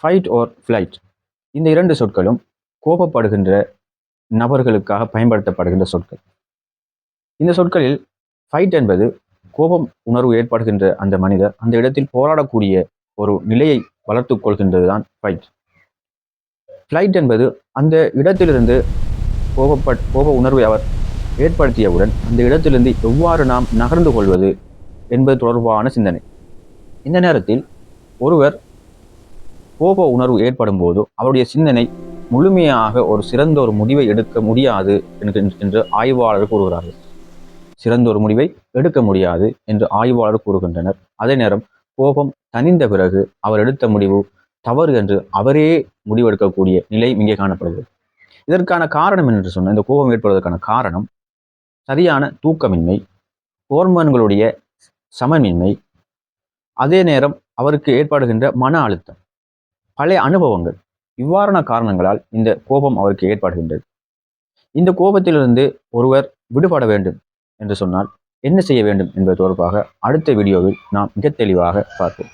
Fight or flight இந்த இரண்டு சொற்களும் கோபப்படுகின்ற நபர்களுக்காக பயன்படுத்தப்படுகின்ற சொற்கள். இந்த சொற்களில் ஃபைட் என்பது கோபம் உணர்வு ஏற்படுகின்ற அந்த மனிதர் அந்த இடத்தில் போராடக்கூடிய ஒரு நிலையை வளர்த்து கொள்கின்றது தான் ஃபைட். ஃப்ளைட் என்பது அந்த இடத்திலிருந்து கோப உணர்வை அவர் ஏற்படுத்தியவுடன் அந்த இடத்திலிருந்து எவ்வாறு நாம் நகர்ந்து கொள்வது என்பது தொடர்பான சிந்தனை. இந்த நேரத்தில் ஒருவர் கோப உணர்வு ஏற்படும் போது அவருடைய சிந்தனை முழுமையாக ஒரு சிறந்த ஒரு முடிவை எடுக்க முடியாது என்று ஆய்வாளர்கள் கூறுகிறார்கள். சிறந்த ஒரு முடிவை எடுக்க முடியாது என்று ஆய்வாளர் கூறுகின்றனர். அதே நேரம் கோபம் தணிந்த பிறகு அவர் எடுத்த முடிவு தவறு என்று அவரே முடிவெடுக்கக்கூடிய நிலை இங்கே காணப்படுகிறது. இதற்கான காரணம் என்று சொன்ன இந்த கோபம் ஏற்படுவதற்கான காரணம் சரியான தூக்கமின்மை, ஹோர்மோன்களுடைய சமமின்மை, அதே நேரம் அவருக்கு ஏற்படுகின்ற மன அழுத்தம், பழைய அனுபவங்கள், இவ்வாறான காரணங்களால் இந்த கோபம் அவருக்கு ஏற்படுகின்றது. இந்த கோபத்திலிருந்து ஒருவர் விடுபட வேண்டும் என்று சொன்னால் என்ன செய்ய வேண்டும் என்பது தொடர்பாக அடுத்த வீடியோவில் நாம் மிக தெளிவாக பார்ப்போம்.